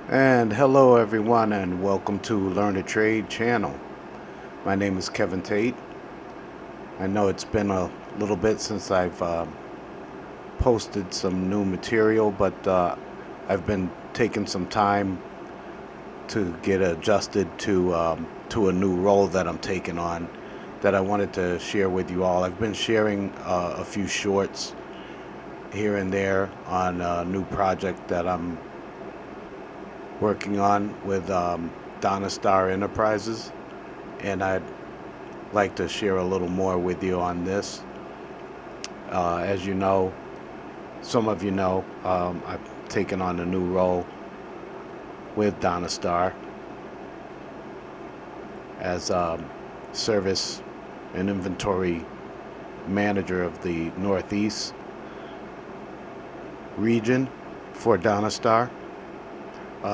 And hello everyone and welcome to Learn a Trade channel. My name is Kevin Tate. I know it's been a little bit since I've posted some new material, but I've been taking some time to get adjusted to a new role that I'm taking on that I wanted to share with you all. I've been sharing a few shorts here and there on a new project that I'm working on with Donastar Enterprises, and I'd like to share a little more with you on this. As you know, some of you know, I've taken on a new role with Donastar as service and inventory manager of the Northeast region for Donastar.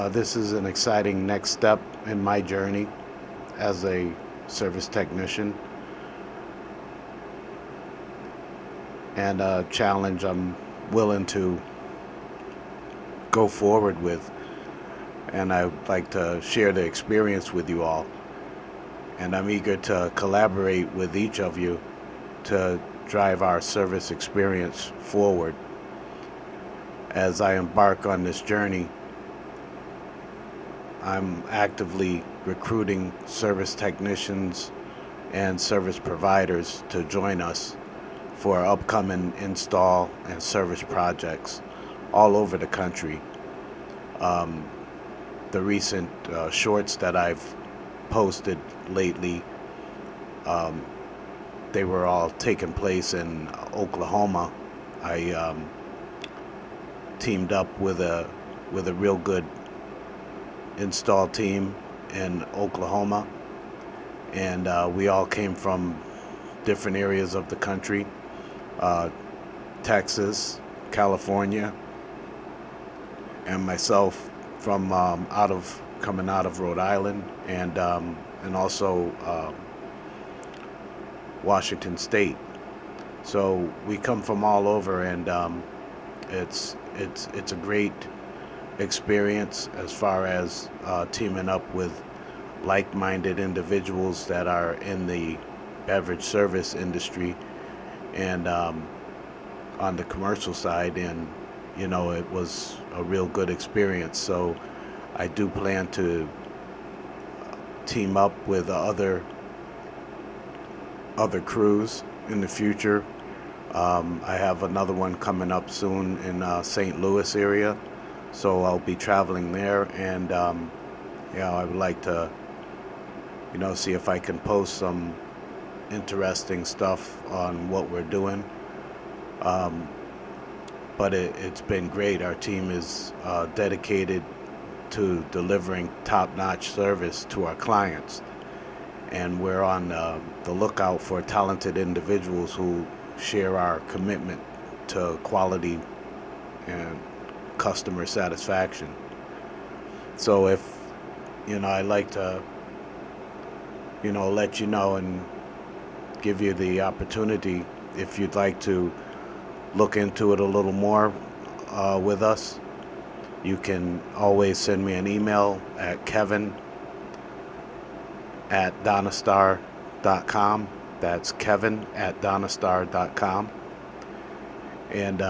This is an exciting next step in my journey as a service technician, and a challenge I'm willing to go forward with. And I'd like to share the experience with you all. And I'm eager to collaborate with each of you to drive our service experience forward. As I embark on this journey, I'm actively recruiting service technicians and service providers to join us for upcoming install and service projects all over the country. Um, the recent shorts that I've posted lately, um, they were all taking place in Oklahoma. I teamed up with a real good install team in Oklahoma, and we all came from different areas of the country, uh, Texas, California, and myself from coming out of Rhode Island, and also Washington State. So we come from all over, and it's a great experience as far as teaming up with like-minded individuals that are in the beverage service industry, and on the commercial side. And it was a real good experience. So I do plan to team up with other crews in the future. I have another one coming up soon in St. Louis area, so I'll be traveling there, and I would like to see if I can post some interesting stuff on what we're doing. Um, but it's been great. Our team is dedicated to delivering top-notch service to our clients, and we're on the lookout for talented individuals who share our commitment to quality and customer satisfaction. So if I'd like to let you know and give you the opportunity, if you'd like to look into it a little more with us, you can always send me an email at kevin@donastar.com. That's kevin@donastar.com. And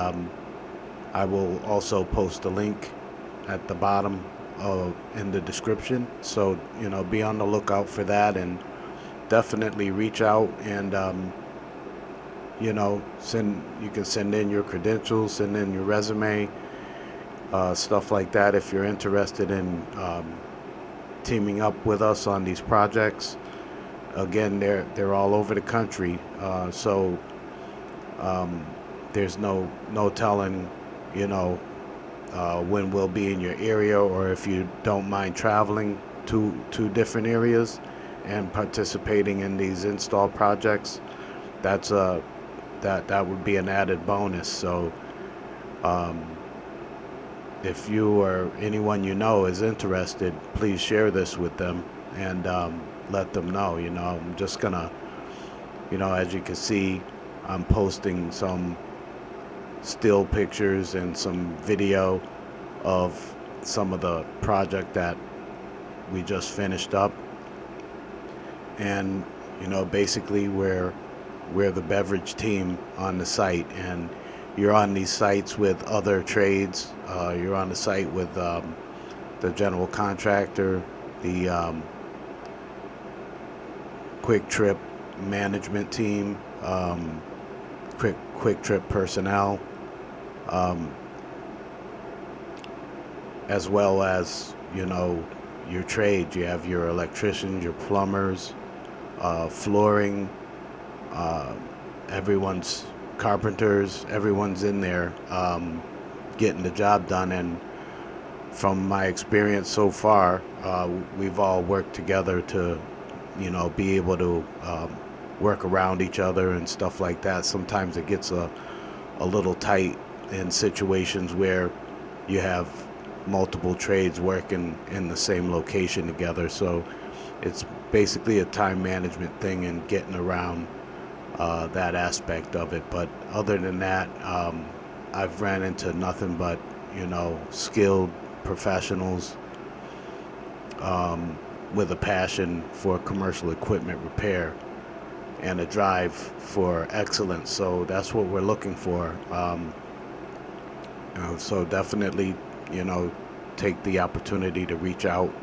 I will also post a link at the bottom in the description. So, be on the lookout for that, and definitely reach out, and you can send in your credentials, send in your resume, stuff like that, if you're interested in teaming up with us on these projects. Again, they're all over the country, so there's no telling, when we'll be in your area, or if you don't mind traveling to different areas and participating in these install projects. That would be an added bonus. So um, if you or anyone you know is interested, please share this with them, and let them know. I'm just gonna, as you can see, I'm posting some still pictures and some video of some of the project that we just finished up. And basically we're the beverage team on the site, and you're on these sites with other trades. You're on the site with the general contractor, the quick trip management team, quick trip personnel, as well as your trades. You have your electricians, your plumbers, flooring, everyone's carpenters, everyone's in there getting the job done. And from my experience so far, we've all worked together to be able to work around each other and stuff like that. Sometimes it gets a little tight in situations where you have multiple trades working in the same location together. So it's basically a time management thing and getting around that aspect of it. But other than that, I've ran into nothing but skilled professionals with a passion for commercial equipment repair and a drive for excellence. So that's what we're looking for. So definitely take the opportunity to reach out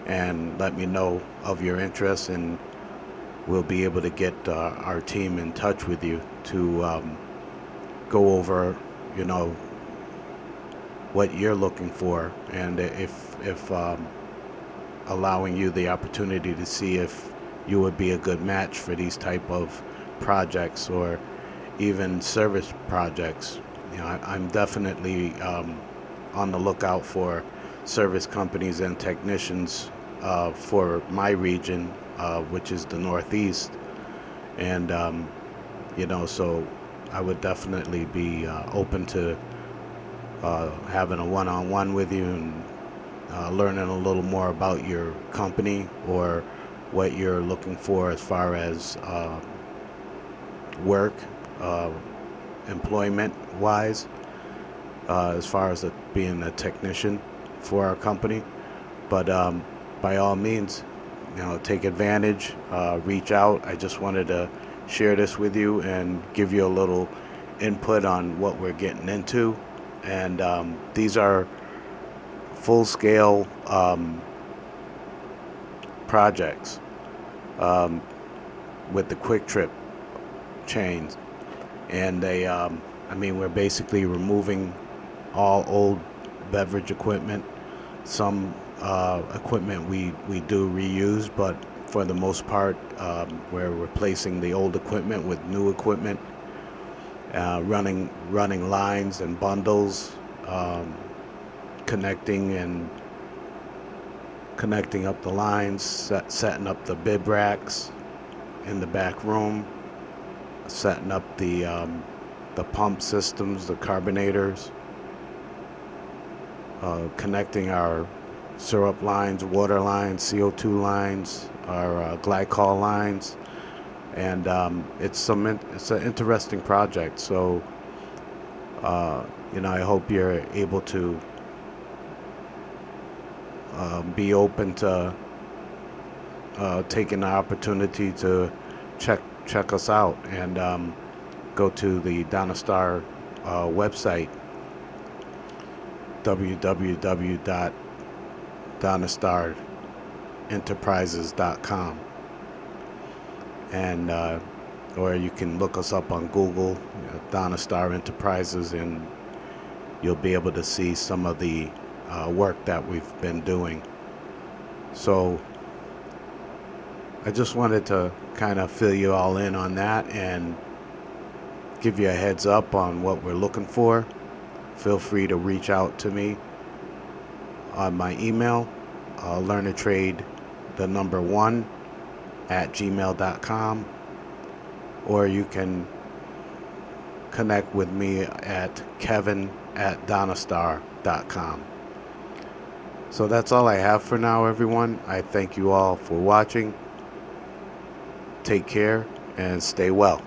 and let me know of your interest, and we'll be able to get our team in touch with you to go over what you're looking for, and if allowing you the opportunity to see if you would be a good match for these type of projects or even service projects. I'm definitely on the lookout for service companies and technicians for my region, which is the Northeast, and so I would definitely be open to having a one-on-one with you and learning a little more about your company or what you're looking for as far as work, employment wise, as far as being a technician for our company. But by all means, take advantage, reach out. I just wanted to share this with you and give you a little input on what we're getting into. And these are full-scale projects with the quick trip chains, and they we're basically removing all old beverage equipment. Some equipment we do reuse, but for the most part we're replacing the old equipment with new equipment, running lines and bundles, connecting up the lines, setting up the bib racks in the back room, setting up the pump systems, the carbonators, connecting our syrup lines, water lines, CO2 lines, our glycol lines, and it's an interesting project. So I hope you're able to be open to taking the opportunity to check us out, and go to the Donastar website, www.donastarenterprises.com, and or you can look us up on Google, Donastar Enterprises, and you'll be able to see some of the work that we've been doing. So I just wanted to kind of fill you all in on that and give you a heads up on what we're looking for. Feel free to reach out to me on my email, learnatrade1@gmail.com, or you can connect with me at kevin@donastar.com. So that's all I have for now, everyone. I thank you all for watching. Take care and stay well.